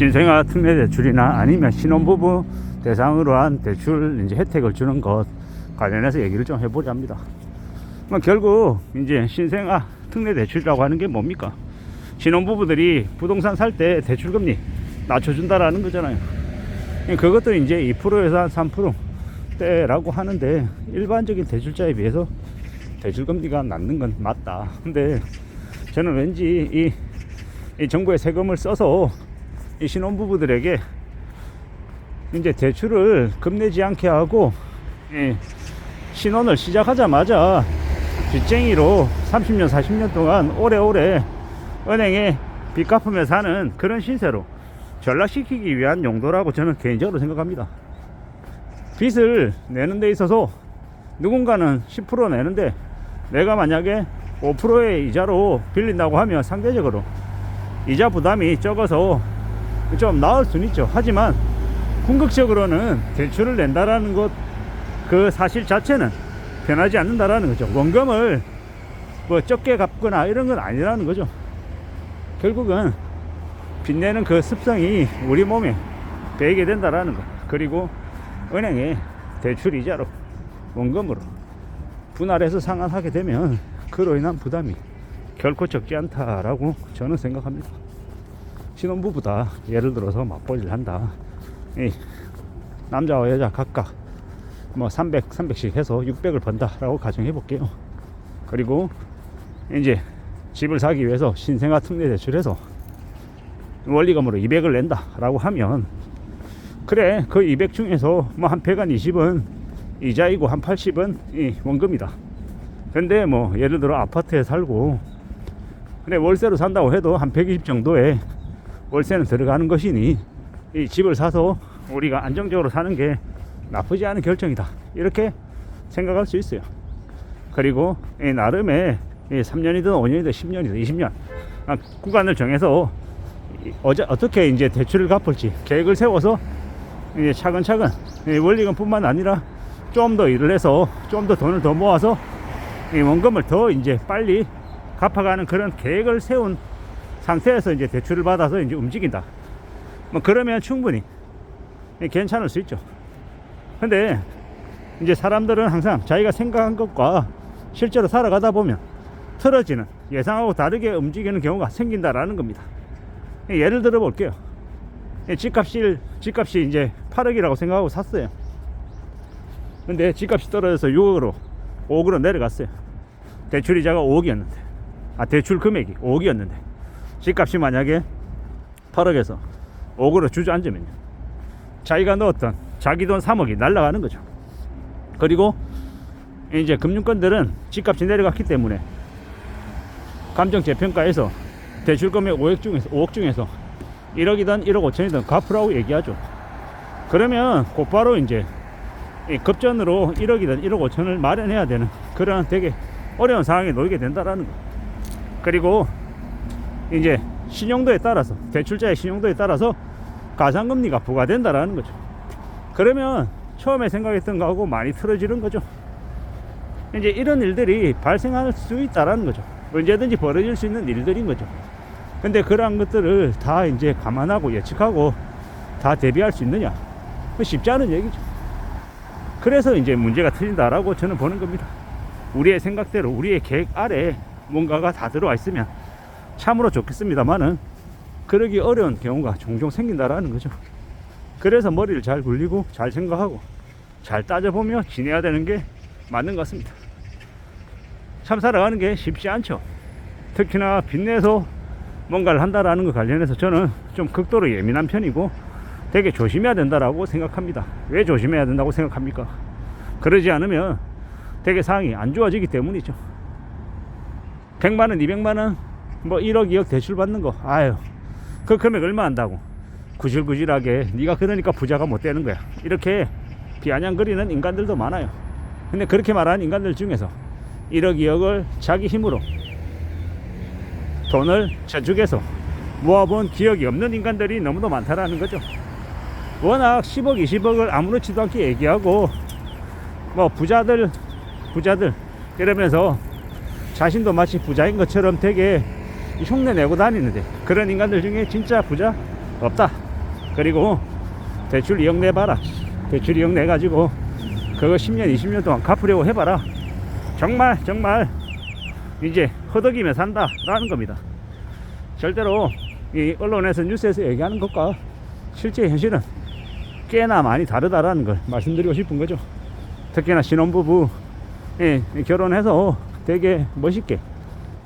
신생아 특례 대출이나 아니면 신혼부부 대상으로 한 대출 이제 혜택을 주는 것 관련해서 얘기를 좀 해보려 합니다. 결국 이제 신생아 특례 대출이라고 하는 게 뭡니까? 신혼부부들이 부동산 살 때 대출금리 낮춰준다라는 거잖아요. 그것도 이제 2%에서 한 3%대라고 하는데 일반적인 대출자에 비해서 대출금리가 낮는 건 맞다. 근데 저는 왠지 이 정부의 세금을 써서 이 신혼부부들에게 이제 대출을 겁내지 않게 하고 신혼을 시작하자마자 빚쟁이로 30년 40년 동안 오래오래 은행에 빚 갚으며 사는 그런 신세로 전락시키기 위한 용도라고 저는 개인적으로 생각합니다. 빚을 내는 데 있어서 누군가는 10% 내는데 내가 만약에 5%의 이자로 빌린다고 하면 상대적으로 이자 부담이 적어서 좀 나을 수는 있죠. 하지만 궁극적으로는 대출을 낸다라는 것 그 사실 자체는 변하지 않는다라는 거죠. 원금을 뭐 적게 갚거나 이런 건 아니라는 거죠. 결국은 빚내는 그 습성이 우리 몸에 배이게 된다라는 거. 그리고 은행에 대출 이자로 원금으로 분할해서 상환하게 되면 그로 인한 부담이 결코 적지 않다라고 저는 생각합니다. 신혼부부다 예를 들어서 맞벌이를 한다. 남자와 여자 각각 뭐 300씩 해서 600을 번다라고 가정해 볼게요. 그리고 이제 집을 사기 위해서 신생아 특례 대출해서 원리금으로 200을 낸다라고 하면 그래 그 200 중에서 뭐 한 120은 이자이고 한 80은 이 원금이다. 근데 뭐 예를 들어 아파트에 살고 근데 월세로 산다고 해도 한 120 정도의 월세는 들어가는 것이니 이 집을 사서 우리가 안정적으로 사는 게 나쁘지 않은 결정이다. 이렇게 생각할 수 있어요. 그리고 나름의 3년이든 5년이든 10년이든 20년 구간을 정해서 어떻게 이제 대출을 갚을지 계획을 세워서 이제 차근차근 원리금뿐만 아니라 좀 더 일을 해서 좀 더 돈을 더 모아서 원금을 더 이제 빨리 갚아가는 그런 계획을 세운 상태에서 이제 대출을 받아서 이제 움직인다. 뭐 그러면 충분히 괜찮을 수 있죠. 근데 이제 사람들은 항상 자기가 생각한 것과 실제로 살아가다 보면 틀어지는 예상하고 다르게 움직이는 경우가 생긴다라는 겁니다. 예를 들어 볼게요. 집값이 이제 8억이라고 생각하고 샀어요. 근데 집값이 떨어져서 6억으로 5억으로 내려갔어요. 대출이자가 5억이었는데 대출 금액이 5억이었는데 집값이 만약에 8억에서 5억으로 주저앉으면요, 자기가 넣었던 자기 돈 3억이 날아가는 거죠. 그리고 이제 금융권들은 집값이 내려갔기 때문에 감정재평가에서 대출 금액 5억 중에서 1억이든 1억 5천이든 갚으라고 얘기하죠. 그러면 곧바로 이제 급전으로 1억이든 1억 5천을 마련해야 되는 그런 되게 어려운 상황에 놓이게 된다라는 거. 그리고 이제 신용도에 따라서 대출자의 신용도에 따라서 가상금리가 부과된다라는 거죠. 그러면 처음에 생각했던 거하고 많이 틀어지는 거죠. 이제 이런 일들이 발생할 수 있다라는 거죠. 언제든지 벌어질 수 있는 일들인 거죠. 근데 그러한 것들을 다 이제 감안하고 예측하고 다 대비할 수 있느냐? 쉽지 않은 얘기죠. 그래서 이제 문제가 터진다라고 저는 보는 겁니다. 우리의 생각대로 우리의 계획 아래 뭔가가 다 들어와 있으면 참으로 좋겠습니다만은 그러기 어려운 경우가 종종 생긴다라는 거죠. 그래서 머리를 잘 굴리고 잘 생각하고 잘 따져보며 지내야 되는 게 맞는 것 같습니다. 참 살아가는 게 쉽지 않죠. 특히나 빚내서 뭔가를 한다라는 것 관련해서 저는 좀 극도로 예민한 편이고 되게 조심해야 된다라고 생각합니다. 왜 조심해야 된다고 생각합니까? 그러지 않으면 되게 상황이 안 좋아지기 때문이죠. 100만원 200만원 뭐 1억 2억 대출 받는 거 아유 그 금액 얼마 한다고 구질구질하게 네가 그러니까 부자가 못 되는 거야 이렇게 비아냥거리는 인간들도 많아요. 근데 그렇게 말하는 인간들 중에서 1억 2억을 자기 힘으로 돈을 저축해서 모아본 기억이 없는 인간들이 너무도 많다라는 거죠. 워낙 10억 20억을 아무렇지도 않게 얘기하고 뭐 부자들 이러면서 자신도 마치 부자인 것처럼 되게 흉내 내고 다니는데 그런 인간들 중에 진짜 부자 없다 그리고 대출 2억 내봐라. 대출 2억 내가지고 그거 10년 20년 동안 갚으려고 해봐라. 정말 이제 허덕이며 산다 라는 겁니다. 절대로 이 언론에서 뉴스에서 얘기하는 것과 실제 현실은 꽤나 많이 다르다라는 걸 말씀드리고 싶은 거죠. 특히나 신혼부부 결혼해서 되게 멋있게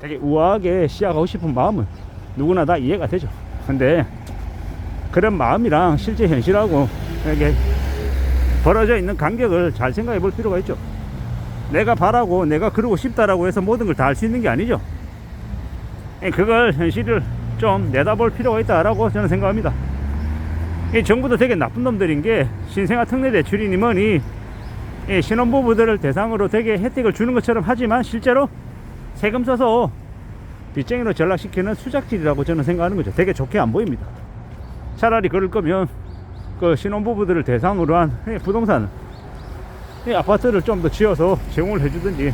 되게 우아하게 시작하고 싶은 마음은 누구나 다 이해가 되죠. 근데 그런 마음이랑 실제 현실하고 이렇게 벌어져 있는 간격을 잘 생각해 볼 필요가 있죠. 내가 바라고 내가 그러고 싶다라고 해서 모든 걸 다 할 수 있는 게 아니죠. 그걸 현실을 좀 내다볼 필요가 있다라고 저는 생각합니다. 이 정부도 되게 나쁜 놈들인 게 신생아 특례 대출이니 뭐니 신혼부부들을 대상으로 되게 혜택을 주는 것처럼 하지만 실제로 세금 써서 빚쟁이로 전락시키는 수작질이라고 저는 생각하는 거죠. 되게 좋게 안 보입니다. 차라리 그럴 거면 그 신혼부부들을 대상으로 한 부동산 아파트를 좀 더 지어서 제공을 해주든지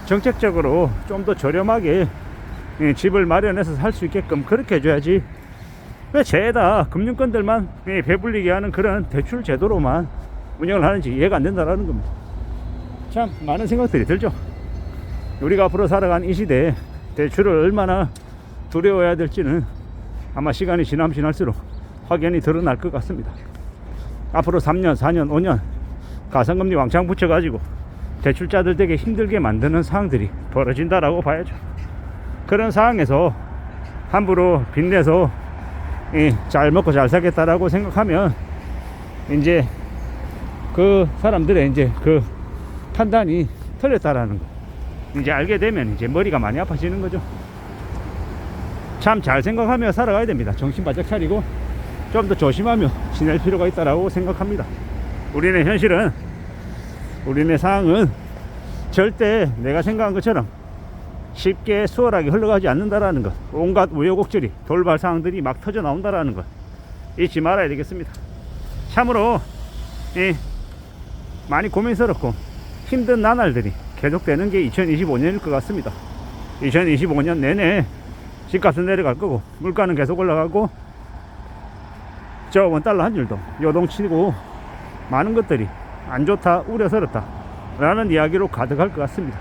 정책적으로 좀 더 저렴하게 집을 마련해서 살 수 있게끔 그렇게 해줘야지 왜 죄다 금융권들만 배불리게 하는 그런 대출 제도로만 운영을 하는지 이해가 안 된다라는 겁니다. 참 많은 생각들이 들죠. 우리가 앞으로 살아간 이 시대에 대출을 얼마나 두려워해야 될지는 아마 시간이 지나면 지날수록 확연히 드러날 것 같습니다. 앞으로 3년, 4년, 5년 가상금리 왕창 붙여가지고 대출자들 되게 힘들게 만드는 상황들이 벌어진다라고 봐야죠. 그런 상황에서 함부로 빚내서 잘 먹고 잘 살겠다라고 생각하면 이제 그 사람들의 이제 그 판단이 틀렸다라는 거 이제 알게 되면 이제 머리가 많이 아파지는 거죠. 참 잘 생각하며 살아가야 됩니다. 정신 바짝 차리고 좀 더 조심하며 지낼 필요가 있다라고 생각합니다. 우리의 현실은 우리의 상황은 절대 내가 생각한 것처럼 쉽게 수월하게 흘러가지 않는다라는 것, 온갖 우여곡절이 돌발 상황들이 막 터져 나온다라는 것 잊지 말아야 되겠습니다. 참으로 많이 고민스럽고 힘든 나날들이 계속되는 게 2025년일 것 같습니다. 2025년 내내 집값은 내려갈 거고 물가는 계속 올라가고 저 원달러 한 줄도 요동치고 많은 것들이 안 좋다 우려스럽다 라는 이야기로 가득할 것 같습니다.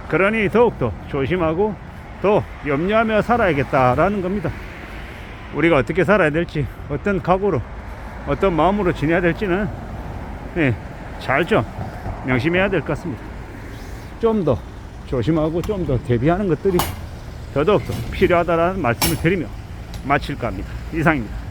그러니 더욱더 조심하고 더 염려하며 살아야겠다라는 겁니다. 우리가 어떻게 살아야 될지 어떤 각오로 어떤 마음으로 지내야 될지는 잘 좀 명심해야 될 것 같습니다. 좀 더 조심하고 좀 더 대비하는 것들이 더더욱더 필요하다라는 말씀을 드리며 마칠까 합니다. 이상입니다.